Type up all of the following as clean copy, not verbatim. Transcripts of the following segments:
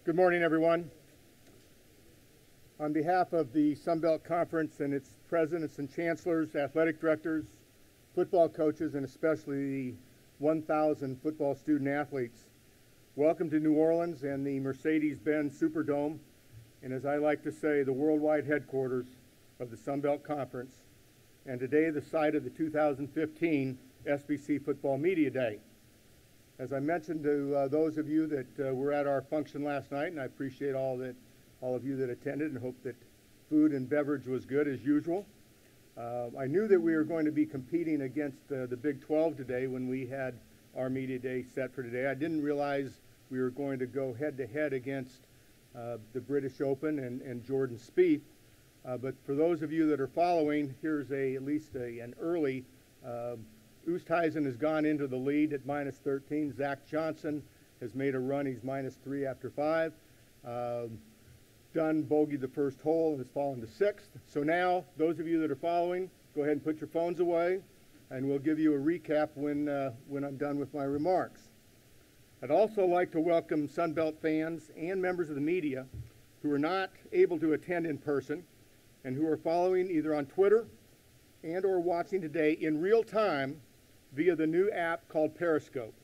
Good morning, everyone. On behalf of the Sun Belt Conference and its presidents and chancellors, athletic directors, football coaches, and especially the 1,000 football student athletes, welcome to New Orleans and the Mercedes-Benz Superdome, and as I like to say, the worldwide headquarters of the Sun Belt Conference, and today the site of the 2015 SBC Football Media Day. As I mentioned to those of you that were at our function last night, and I appreciate all of you that attended and hope that food and beverage was good as usual. I knew that we were going to be competing against the Big 12 today when we had our media day set for today. I didn't realize we were going to go head-to-head against the British Open and Jordan Spieth. But for those of you that are following, here's at least an early Oosthuizen has gone into the lead at -13. Zach Johnson has made a run. He's -3 after 5. Dunn bogeyed the first hole and has fallen to 6th. So now, those of you that are following, go ahead and put your phones away, and we'll give you a recap when I'm done with my remarks. I'd also like to welcome Sunbelt fans and members of the media who are not able to attend in person and who are following either on Twitter and or watching today in real time via the new app called Periscope.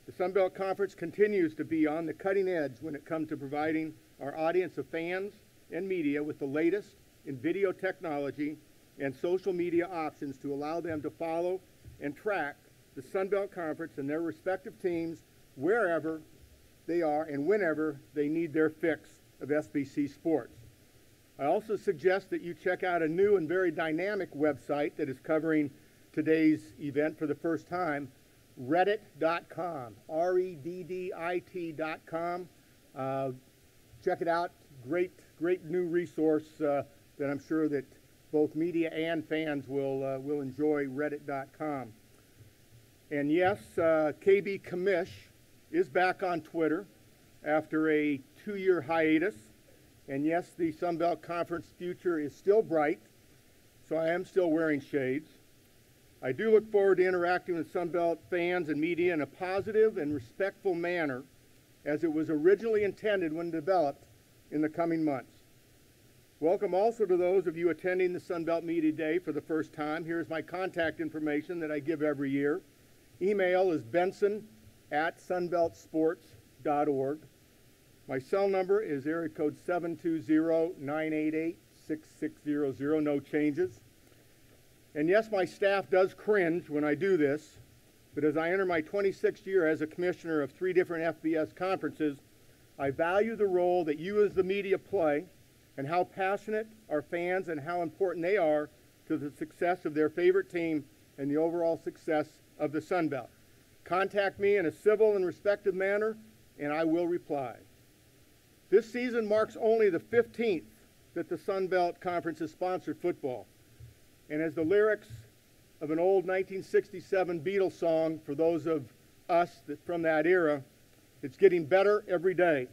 The Sun Belt Conference continues to be on the cutting edge when it comes to providing our audience of fans and media with the latest in video technology and social media options to allow them to follow and track the Sun Belt Conference and their respective teams wherever they are and whenever they need their fix of SBC sports. I also suggest that you check out a new and very dynamic website that is covering today's event for the first time, reddit.com, reddit.com. Check it out. Great new resource that I'm sure that both media and fans will enjoy, reddit.com. And yes, KB Commish is back on Twitter after a 2-year hiatus. And yes, the Sun Belt Conference future is still bright, so I am still wearing shades. I do look forward to interacting with Sun Belt fans and media in a positive and respectful manner as it was originally intended when developed in the coming months. Welcome also to those of you attending the Sun Belt Media Day for the first time. Here's my contact information that I give every year. Email is benson@sunbeltsports.org. My cell number is area code 720-988-6600, no changes. And yes, my staff does cringe when I do this, but as I enter my 26th year as a commissioner of 3 different FBS conferences, I value the role that you as the media play and how passionate our fans and how important they are to the success of their favorite team and the overall success of the Sun Belt. Contact me in a civil and respectful manner, and I will reply. This season marks only the 15th that the Sun Belt Conference has sponsored football. And as the lyrics of an old 1967 Beatles song, for those of us from that era, it's getting better every day.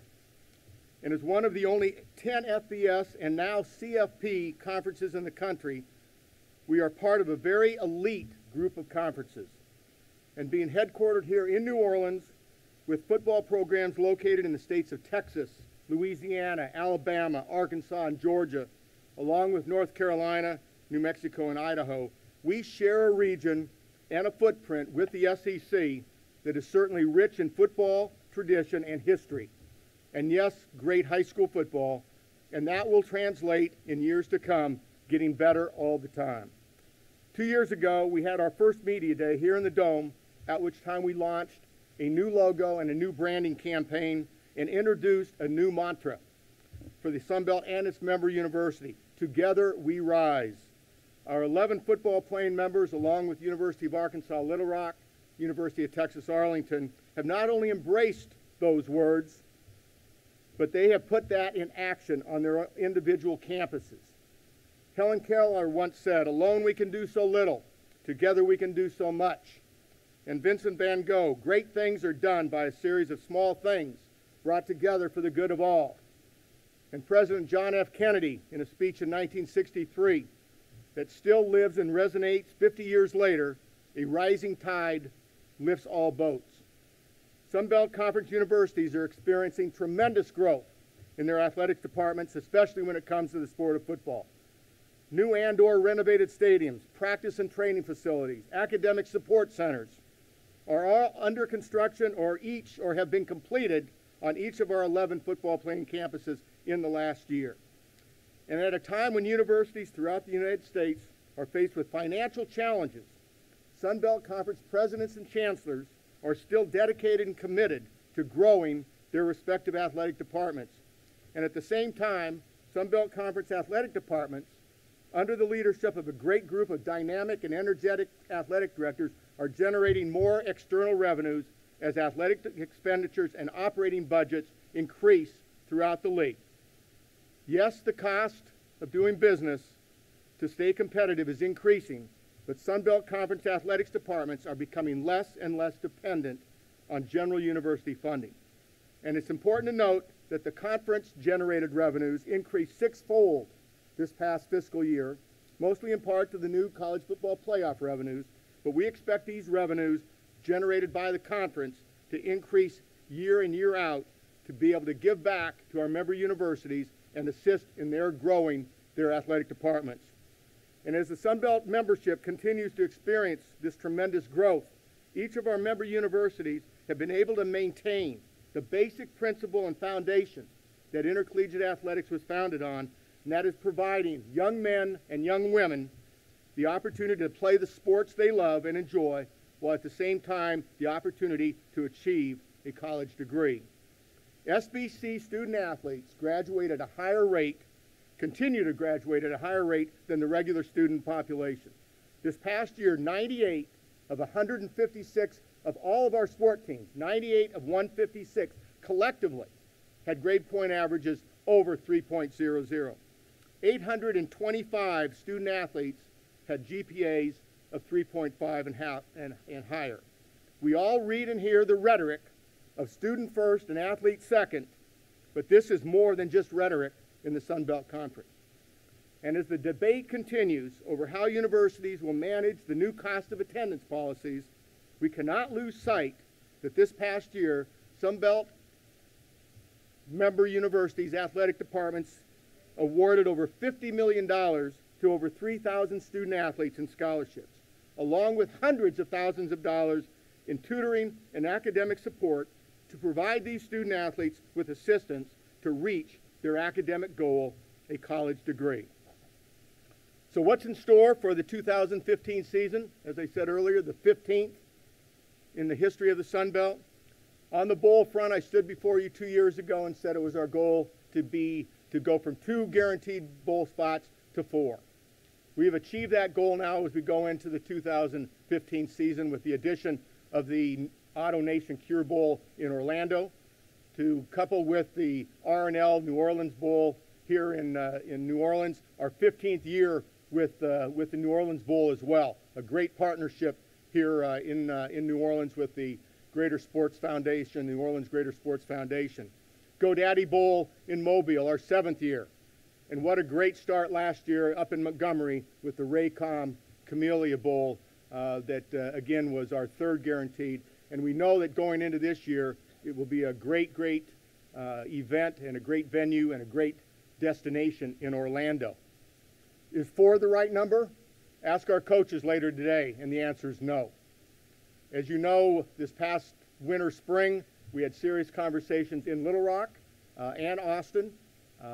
And as one of the only 10 FBS and now CFP conferences in the country, we are part of a very elite group of conferences. And being headquartered here in New Orleans with football programs located in the states of Texas, Louisiana, Alabama, Arkansas, and Georgia, along with North Carolina, New Mexico, and Idaho, we share a region and a footprint with the SEC that is certainly rich in football, tradition, and history. And yes, great high school football, and that will translate in years to come, getting better all the time. 2 years ago, we had our first media day here in the Dome, at which time we launched a new logo and a new branding campaign and introduced a new mantra for the Sun Belt and its member university. Together we rise. Our 11 football playing members, along with University of Arkansas Little Rock, University of Texas Arlington, have not only embraced those words, but they have put that in action on their individual campuses. Helen Keller once said, "Alone we can do so little, together we can do so much." And Vincent van Gogh, "Great things are done by a series of small things brought together for the good of all." And President John F. Kennedy, in a speech in 1963, that still lives and resonates 50 years later, "A rising tide lifts all boats." Sun Belt Conference universities are experiencing tremendous growth in their athletics departments, especially when it comes to the sport of football. New and/or renovated stadiums, practice and training facilities, academic support centers are all under construction or have been completed on each of our 11 football playing campuses in the last year. And at a time when universities throughout the United States are faced with financial challenges, Sun Belt Conference presidents and chancellors are still dedicated and committed to growing their respective athletic departments. And at the same time, Sun Belt Conference athletic departments, under the leadership of a great group of dynamic and energetic athletic directors, are generating more external revenues as athletic expenditures and operating budgets increase throughout the league. Yes, the cost of doing business to stay competitive is increasing, but Sun Belt Conference athletics departments are becoming less and less dependent on general university funding. And it's important to note that the conference-generated revenues increased sixfold this past fiscal year, mostly in part to the new college football playoff revenues, but we expect these revenues generated by the conference to increase year in, year out to be able to give back to our member universities and assist in their growing their athletic departments. And as the Sun Belt membership continues to experience this tremendous growth, each of our member universities have been able to maintain the basic principle and foundation that intercollegiate athletics was founded on, and that is providing young men and young women the opportunity to play the sports they love and enjoy, while at the same time the opportunity to achieve a college degree. SBC student athletes graduate at a higher rate, continue to graduate at a higher rate than the regular student population. This past year, 98 of 156 of all of our sport teams, 98 of 156 collectively, had grade point averages over 3.00. 825 student athletes had GPAs of 3.5 and higher. We all read and hear the rhetoric of student first and athlete second, but this is more than just rhetoric in the Sun Belt Conference. And as the debate continues over how universities will manage the new cost of attendance policies, we cannot lose sight that this past year, Sun Belt member universities' athletic departments awarded over $50 million to over 3,000 student athletes in scholarships, along with hundreds of thousands of dollars in tutoring and academic support to provide these student athletes with assistance to reach their academic goal, a college degree. So what's in store for the 2015 season? As I said earlier, the 15th in the history of the Sun Belt. On the bowl front, I stood before you 2 years ago and said it was our goal to go from 2 guaranteed bowl spots to 4. We have achieved that goal now as we go into the 2015 season with the addition of the Auto Nation Cure Bowl in Orlando, to couple with the R&L New Orleans Bowl here in New Orleans, our 15th year with the New Orleans Bowl as well. A great partnership here in New Orleans with the Greater Sports Foundation, New Orleans Greater Sports Foundation. GoDaddy Bowl in Mobile, our 7th year. And what a great start last year up in Montgomery with the Raycom Camellia Bowl that, again, was our 3rd guaranteed. And we know that going into this year, it will be a great event and a great venue and a great destination in Orlando. Is 4 the right number? Ask our coaches later today, and the answer is no. As you know, this past winter, spring, we had serious conversations in Little Rock and Austin.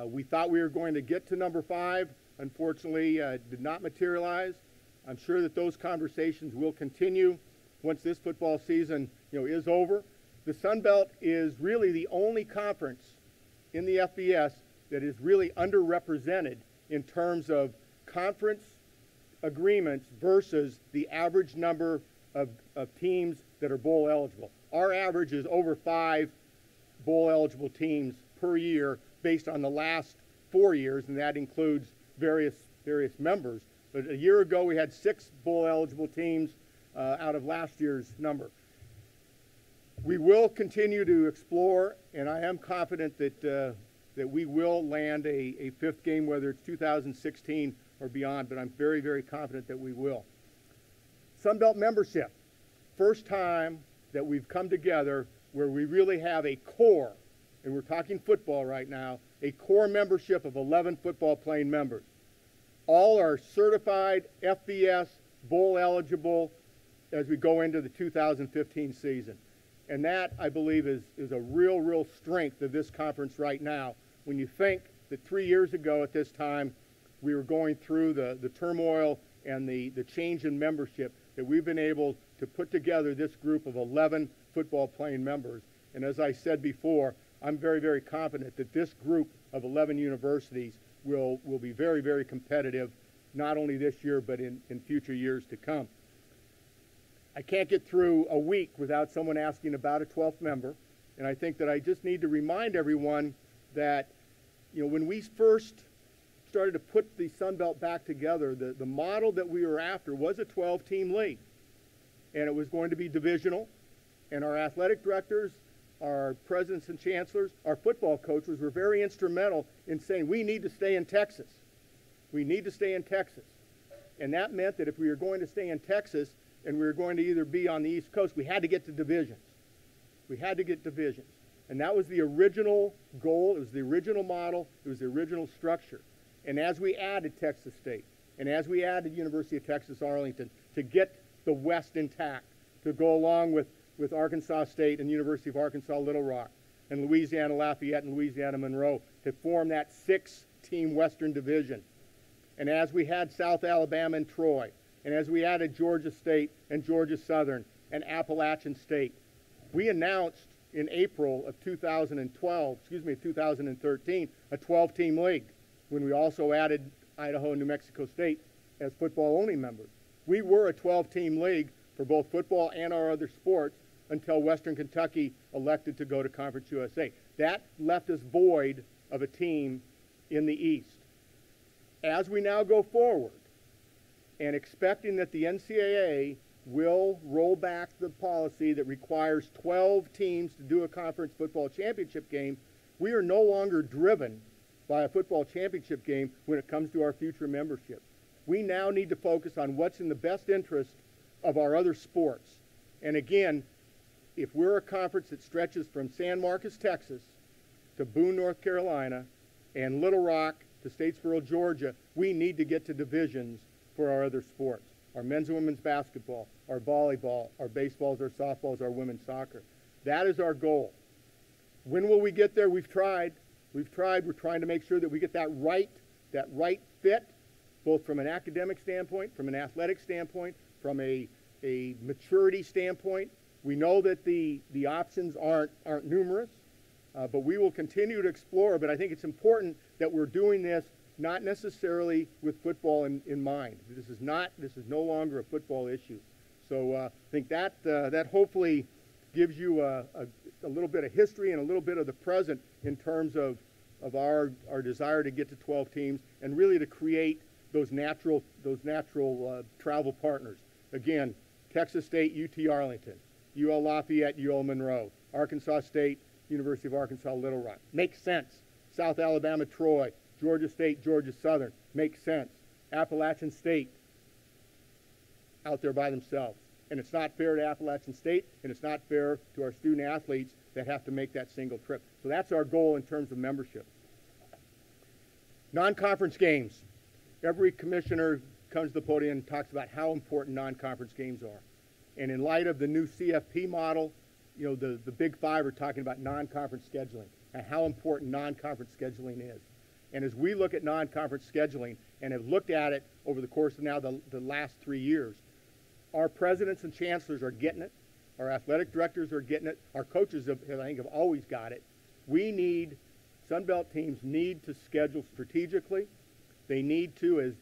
We thought we were going to get to number 5. Unfortunately, did not materialize. I'm sure that those conversations will continue once this football season is over. The Sun Belt is really the only conference in the FBS that is really underrepresented in terms of conference agreements versus the average number of teams that are bowl eligible. Our average is over 5 bowl eligible teams per year based on the last 4 years, and that includes various members. But a year ago we had 6 bowl eligible teams out of last year's number. We will continue to explore, and I am confident that we will land a 5th game, whether it's 2016 or beyond, but I'm very confident that we will. Sun Belt membership, first time that we've come together where we really have a core, and we're talking football right now, a core membership of 11 football playing members. All are certified FBS bowl eligible as we go into the 2015 season. And that, I believe, is a real strength of this conference right now. When you think that 3 years ago at this time, we were going through the turmoil and the change in membership, that we've been able to put together this group of 11 football playing members. And as I said before, I'm very confident that this group of 11 universities will be very competitive, not only this year, but in future years to come. I can't get through a week without someone asking about a 12th member, and I think that I just need to remind everyone that, you know, when we first started to put the Sun Belt back together, the model that we were after was a 12-team league, and it was going to be divisional, and our athletic directors, our presidents and chancellors, our football coaches were very instrumental in saying we need to stay in Texas. We need to stay in Texas. And that meant that if we were going to stay in Texas and we were going to either be on the East Coast, we had to get to divisions. We had to get divisions. And that was the original goal. It was the original model. It was the original structure. And as we added Texas State, and as we added University of Texas Arlington to get the West intact, to go along with Arkansas State and University of Arkansas Little Rock, and Louisiana Lafayette and Louisiana Monroe to form that 6-team Western Division. And as we had South Alabama and Troy, and as we added Georgia State and Georgia Southern and Appalachian State, we announced in April of 2013, a 12-team league, when we also added Idaho and New Mexico State as football-only members. We were a 12-team league for both football and our other sports until Western Kentucky elected to go to Conference USA. That left us void of a team in the East. As we now go forward, and expecting that the NCAA will roll back the policy that requires 12 teams to do a conference football championship game, we are no longer driven by a football championship game when it comes to our future membership. We now need to focus on what's in the best interest of our other sports. And again, if we're a conference that stretches from San Marcos, Texas, to Boone, North Carolina, and Little Rock to Statesboro, Georgia, we need to get to divisions for our other sports. Our men's and women's basketball, our volleyball, our baseballs, our softballs, our women's soccer. That is our goal. When will we get there? We've tried. We're trying to make sure that we get that right fit, both from an academic standpoint, from an athletic standpoint, from a maturity standpoint. We know that the options aren't numerous, but we will continue to explore. But I think it's important that we're doing this not necessarily with football in mind. This is no longer a football issue. So I think that hopefully gives you a little bit of history and a little bit of the present in terms of our desire to get to 12 teams and really to create those natural travel partners. Again, Texas State, UT Arlington, UL Lafayette, UL Monroe, Arkansas State, University of Arkansas Little Rock. Makes sense. South Alabama, Troy, Georgia State, Georgia Southern. Makes sense. Appalachian State out there by themselves. And it's not fair to Appalachian State, and it's not fair to our student athletes that have to make that single trip. So that's our goal in terms of membership. Non-conference games. Every commissioner comes to the podium and talks about how important non-conference games are. And in light of the new CFP model, you know, the Big Five are talking about non-conference scheduling and how important non-conference scheduling is. And as we look at non-conference scheduling and have looked at it over the course of now the last 3 years, our presidents and chancellors are getting it. Our athletic directors are getting it. Our coaches, I think, have always got it. Sun Belt teams need to schedule strategically. They need to, as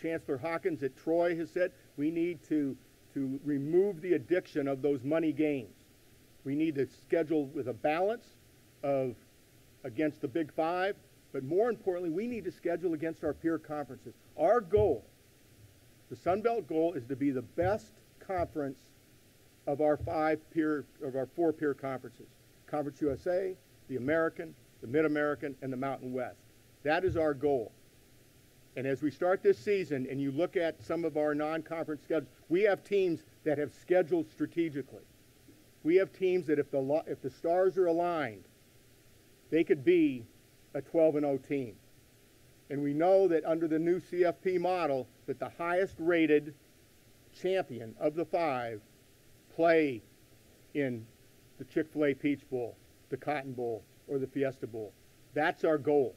Chancellor Hawkins at Troy has said, we need to remove the addiction of those money games. We need to schedule with a balance against the Big Five, but more importantly, we need to schedule against our peer conferences. Our goal, the Sun Belt goal, is to be the best conference of our 4 peer conferences. Conference USA, the American, the Mid-American, and the Mountain West. That is our goal. And as we start this season and you look at some of our non-conference schedules, we have teams that have scheduled strategically. We have teams that if the stars are aligned, they could be a 12-0 team. And we know that under the new CFP model that the highest rated champion of the 5 play in the Chick-fil-A Peach Bowl, the Cotton Bowl, or the Fiesta Bowl. That's our goal.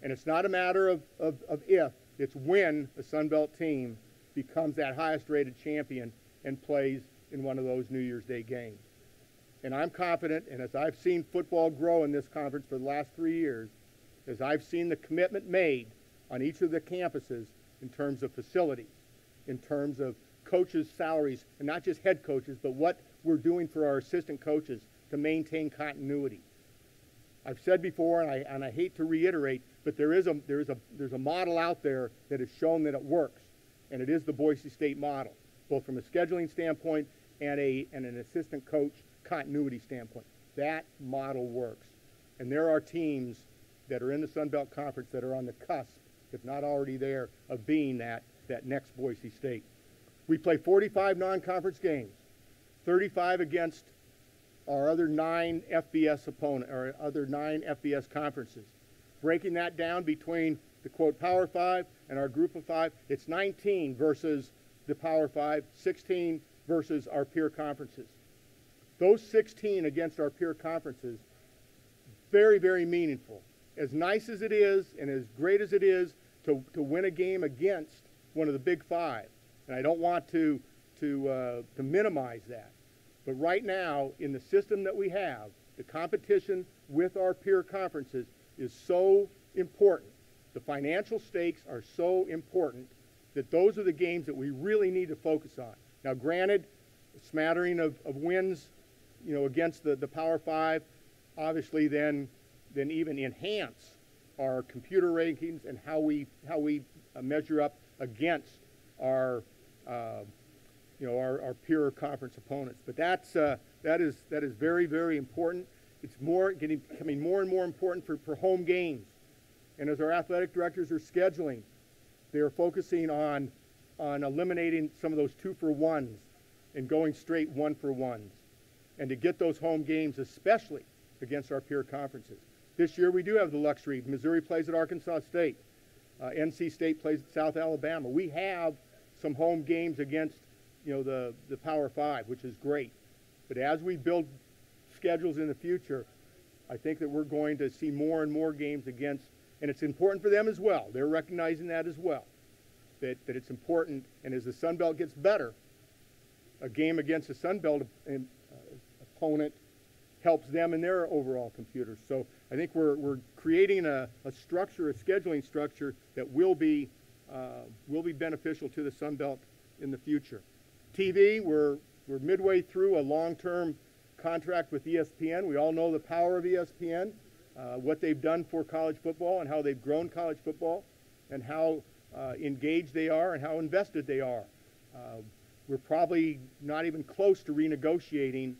And it's not a matter of if, it's when a Sun Belt team becomes that highest rated champion and plays in one of those New Year's Day games. And I'm confident, and as I've seen football grow in this conference for the last 3 years, as I've seen the commitment made on each of the campuses in terms of facilities, in terms of coaches' salaries, and not just head coaches, but what we're doing for our assistant coaches to maintain continuity. I've said before, and I hate to reiterate, but there's a model out there that has shown that it works, and it is the Boise State model, both from a scheduling standpoint and an assistant coach continuity standpoint. That model works, and there are teams that are in the Sun Belt Conference that are on the cusp, if not already there, of being that next Boise State. We play 45 non-conference games, 35 against our other 9 FBS opponent, or other 9 FBS conferences. Breaking that down between the quote Power 5 and our group of 5, it's 19 versus the Power 5, 16 versus our peer conferences. Those 16 against our peer conferences, very, very meaningful. As nice as it is and as great as it is to win a game against one of the Big 5, and I don't want to minimize that, but right now in the system that we have, the competition with our peer conferences is so important. The financial stakes are so important that those are the games that we really need to focus on. Now, granted, a smattering of wins, against the Power 5, obviously then even enhance our computer rankings and how we measure up against our peer conference opponents. But that is very, very important. It's becoming more and more important for home games. And as our athletic directors are scheduling, they are focusing on eliminating some of those 2-for-1s and going straight 1-for-1s, and to get those home games, especially against our peer conferences. This year we do have the luxury. Missouri plays at Arkansas State. NC State plays at South Alabama. We have some home games against the Power 5, which is great. But as we build schedules in the future, I think that we're going to see more and more games against, and it's important for them as well. They're recognizing that as well, that it's important. And as the Sun Belt gets better, a game against a Sun Belt opponent helps them in their overall computers. So I think we're creating a structure, a scheduling structure that will be beneficial to the Sun Belt in the future. TV, we're midway through a long-term contract with ESPN. We all know the power of ESPN, what they've done for college football and how they've grown college football and how engaged they are and how invested they are. We're probably not even close to renegotiating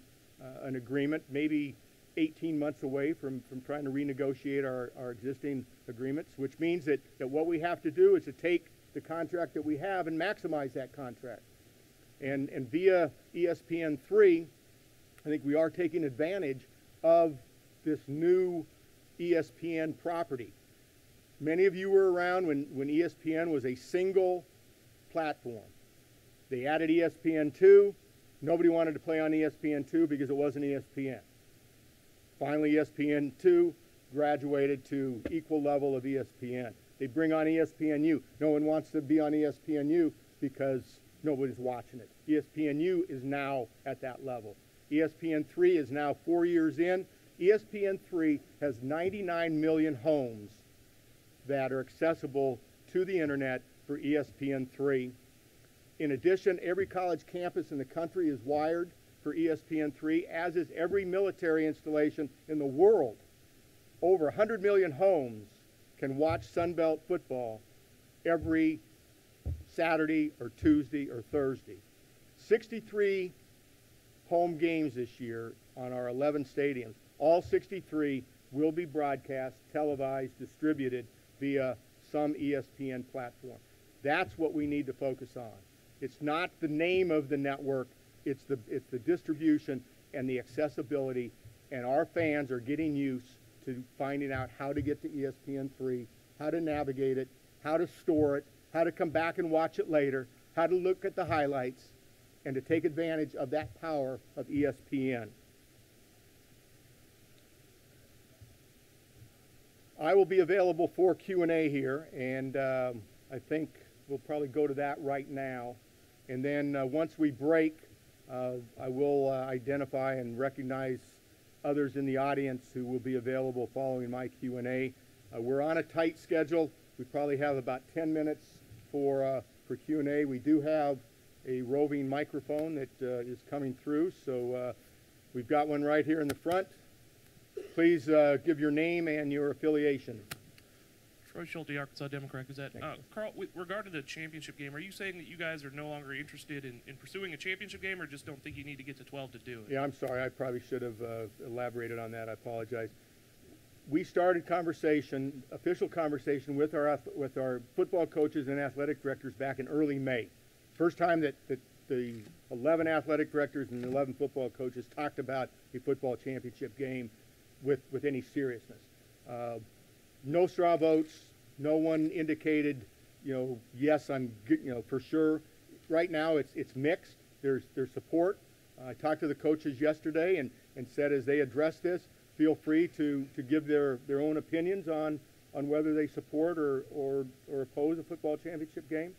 an agreement, maybe 18 months away from trying to renegotiate our existing agreements, which means that what we have to do is to take the contract that we have and maximize that contract. And via ESPN3, I think we are taking advantage of this new ESPN property. Many of you were around when ESPN was a single platform. They added ESPN2. Nobody wanted to play on ESPN2 because it wasn't ESPN. Finally, ESPN2 graduated to equal level of ESPN. They bring on ESPNU. No one wants to be on ESPNU because nobody's watching it. ESPNU is now at that level. ESPN3 is now 4 years in. ESPN3 has 99 million homes that are accessible to the internet for ESPN3. In addition, every college campus in the country is wired for ESPN3, as is every military installation in the world. Over 100 million homes can watch Sun Belt football every Saturday or Tuesday or Thursday. 63 home games this year on our 11 stadiums. All 63 will be broadcast, televised, distributed via some ESPN platform. That's what we need to focus on. It's not the name of the network, it's the distribution, and the accessibility, and our fans are getting used to finding out how to get to ESPN3, how to navigate it, how to store it, how to come back and watch it later, how to look at the highlights, and to take advantage of that power of ESPN. I will be available for Q&A here, and I think we'll probably go to that right now. And then once we break, I will identify and recognize others in the audience who will be available following my Q&A. We're on a tight schedule. We probably have about 10 minutes for Q&A. We do have a roving microphone that is coming through, so we've got one right here in the front. Please give your name and your affiliation. Troy Schulte, Arkansas Democrat Gazette. Carl, with regard to the championship game, are you saying that you guys are no longer interested in pursuing a championship game, or just don't think you need to get to 12 to do it? Yeah, I'm sorry. I probably should have elaborated on that. I apologize. We started conversation, official conversation, with our football coaches and athletic directors back in early May. First time that the 11 athletic directors and 11 football coaches talked about a football championship game with any seriousness. No straw votes. No one indicated, yes, I'm, for sure. Right now, it's mixed. There's support. I talked to the coaches yesterday and said as they address this, feel free to give their own opinions on whether they support or oppose a football championship game.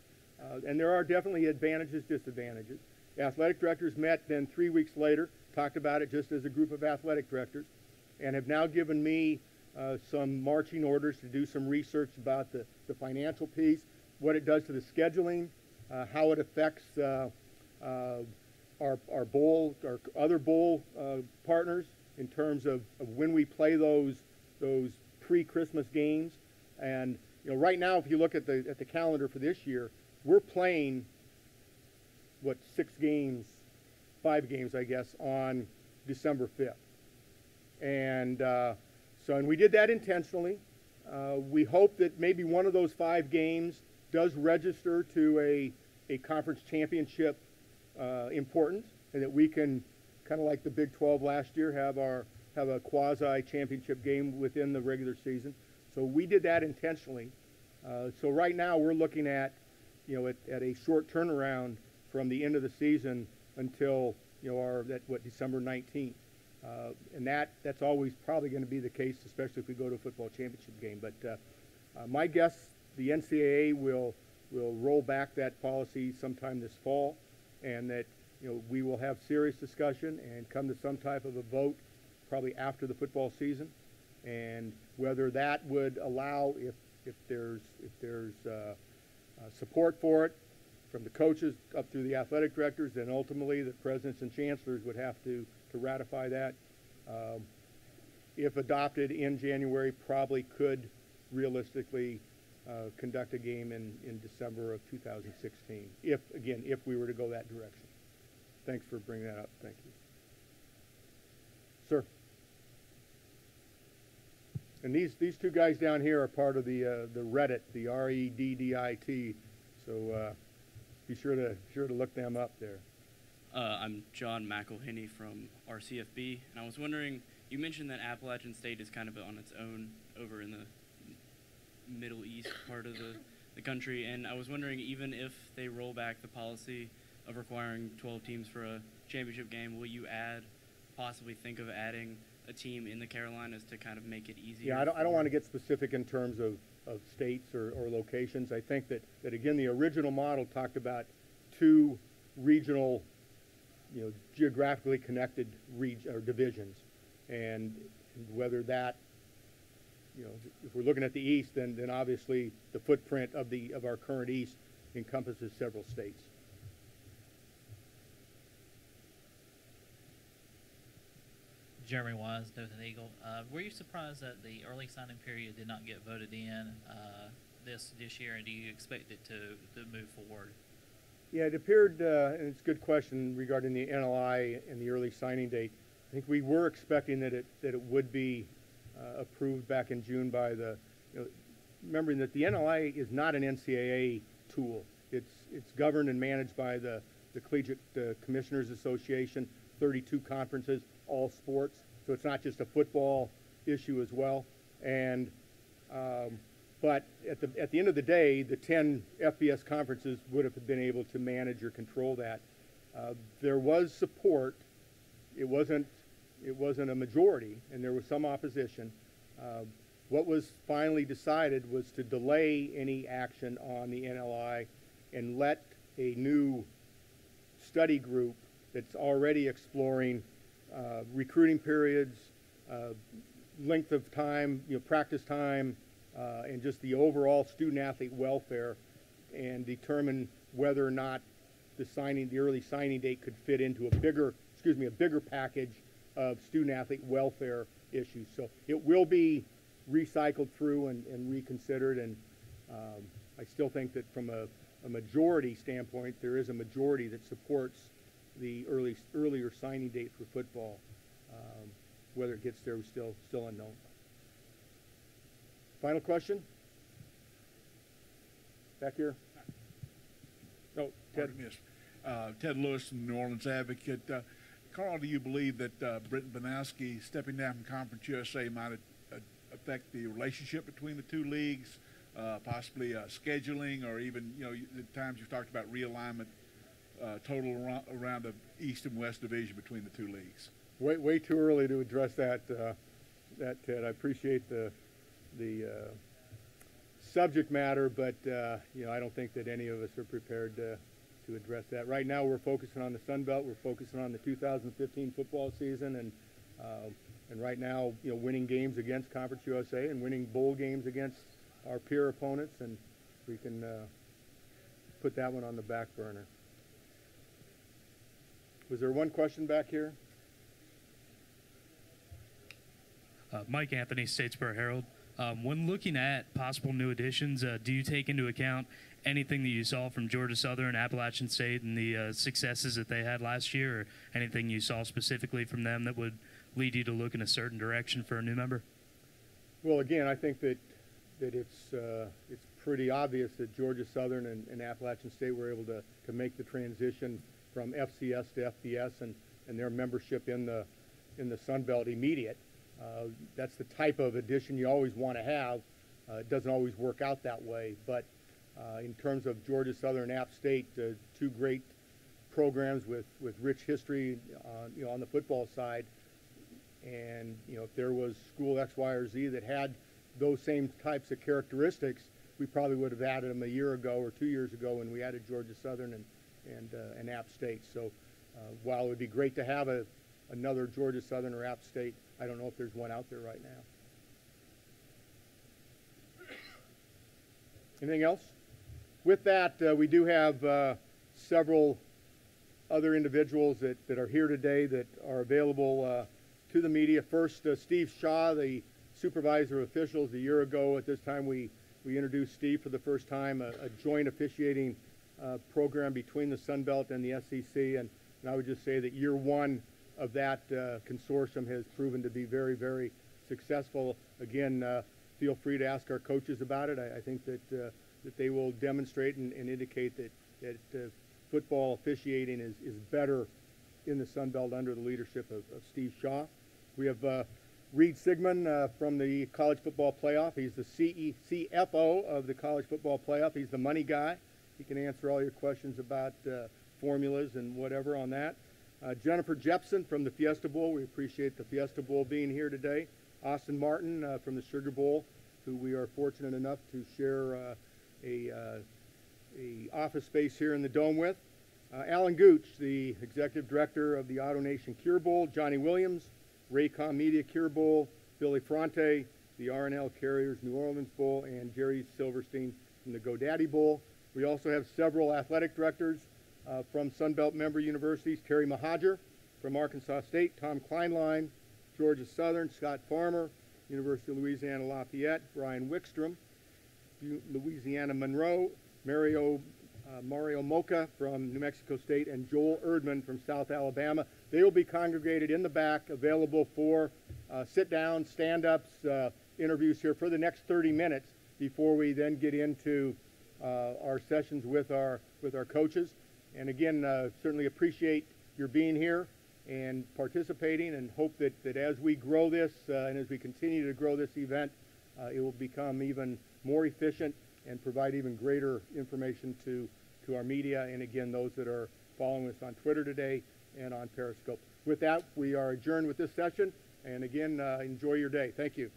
And there are definitely advantages, disadvantages. Athletic directors met then 3 weeks later, talked about it just as a group of athletic directors, and have now given me some marching orders to do some research about the financial piece, what it does to the scheduling, how it affects our other bowl partners in terms of when we play those pre-Christmas games. And right now, if you look at the calendar for this year, we're playing what, 5 games, I guess, on December 5th. And and we did that intentionally. We hope that maybe one of those 5 games does register to a conference championship importance, and that we can, kind of like the Big 12 last year, have a quasi-championship game within the regular season. So we did that intentionally. So right now we're looking at a short turnaround from the end of the season until December 19th. And that's always probably going to be the case, especially if we go to a football championship game. But my guess, the NCAA will roll back that policy sometime this fall, and that we will have serious discussion and come to some type of a vote probably after the football season, and whether that would allow, if there's support for it from the coaches up through the athletic directors, then ultimately the presidents and chancellors would have to ratify that. If adopted in January, probably could realistically conduct a game in December of 2016, if we were to go that direction. Thanks for bringing that up. Thank you. Sir. And these 2 guys down here are part of the Reddit, the REDDIT. So be sure to look them up there. I'm John McElhenney from RCFB, and I was wondering, you mentioned that Appalachian State is kind of on its own over in the Middle East part of the country, and I was wondering, even if they roll back the policy of requiring 12 teams for a championship game, will you possibly think of adding a team in the Carolinas to kind of make it easier? Yeah, I don't want to get specific in terms of states or locations. I think that again, the original model talked about 2 regional, geographically connected divisions, and whether that, if we're looking at the East, then obviously the footprint of our current East encompasses several states. Jeremy Wise, Dothan Eagle. Were you surprised that the early signing period did not get voted in this year, and do you expect it to move forward? Yeah, it appeared, and it's a good question regarding the NLI and the early signing date. I think we were expecting that it would be approved back in June by remembering that the NLI is not an NCAA tool. It's governed and managed by the Collegiate Commissioners Association. 32 conferences, all sports. So it's not just a football issue as well. And but at the end of the day, the 10 FBS conferences would have been able to manage or control that. There was support. It wasn't a majority, and there was some opposition. What was finally decided was to delay any action on the NLI and let a new study group that's already exploring recruiting periods, length of time, practice time, and just the overall student-athlete welfare, and determine whether or not the early signing date could fit into a bigger package of student-athlete welfare issues. So it will be recycled through and reconsidered, and I still think that from a majority standpoint, there is a majority that supports the earlier signing date for football. Whether it gets there is still unknown. Final question? Back here? No, Ted. Ted Lewis from the New Orleans Advocate. Carl, do you believe that Britton Banowski stepping down from Conference USA might affect the relationship between the two leagues, possibly scheduling, or even, at times you've talked about realignment total around the East and West division between the two leagues? Way too early to address that, Ted. I appreciate the subject matter, but I don't think that any of us are prepared to address that. Right now, we're focusing on the Sun Belt. We're focusing on the 2015 football season, and right now, winning games against Conference USA and winning bowl games against our peer opponents, and we can put that one on the back burner. Was there one question back here? Mike Anthony, Statesboro Herald. When looking at possible new additions, do you take into account anything that you saw from Georgia Southern, Appalachian State, and the successes that they had last year, or anything you saw specifically from them that would lead you to look in a certain direction for a new member? Well, again, I think that it's pretty obvious that Georgia Southern and Appalachian State were able to make the transition from FCS to FBS and their membership in the Sun Belt immediate. That's the type of addition you always want to have. It doesn't always work out that way, but in terms of Georgia Southern and App State, two great programs with rich history on the football side, and if there was school X, Y, or Z that had those same types of characteristics, we probably would have added them a year ago or 2 years ago when we added Georgia Southern and App State. So while it would be great to have another Georgia Southern or App State, I don't know if there's one out there right now. Anything else? With that, we do have several other individuals that are here today that are available to the media. First, Steve Shaw, the supervisor of officials. A year ago at this time, we introduced Steve for the first time, a joint officiating program between the Sun Belt and the SEC. And I would just say that year one of that consortium has proven to be very, very successful. Again, feel free to ask our coaches about it. I think that they will demonstrate and indicate that football officiating is better in the Sun Belt under the leadership of Steve Shaw. We have Reed Sigmund from the College Football Playoff. He's the CFO of the College Football Playoff. He's the money guy. He can answer all your questions about formulas and whatever on that. Jennifer Jepson from the Fiesta Bowl. We appreciate the Fiesta Bowl being here today. Austin Martin from the Sugar Bowl, who we are fortunate enough to share a office space here in the Dome with. Alan Gooch, the Executive Director of the Auto Nation Cure Bowl. Johnny Williams, Raycom Media Cure Bowl. Billy Fronte, the R&L Carriers New Orleans Bowl. And Jerry Silverstein from the GoDaddy Bowl. We also have several athletic directors from Sun Belt member universities. Terry Mahajer from Arkansas State. Tom Kleinlein, Georgia Southern. Scott Farmer, University of Louisiana Lafayette. Brian Wickstrom, Louisiana Monroe. Mario Mocha from New Mexico State, and Joel Erdman from South Alabama. They will be congregated in the back, available for sit-downs, stand-ups, interviews here for the next 30 minutes before we then get into our sessions with our coaches. And again, certainly appreciate your being here, and participating, and hope that as we grow this and as we continue to grow this event, it will become even more efficient and provide even greater information to our media, and again, those that are following us on Twitter today and on Periscope. With that, we are adjourned with this session, and again, enjoy your day. Thank you.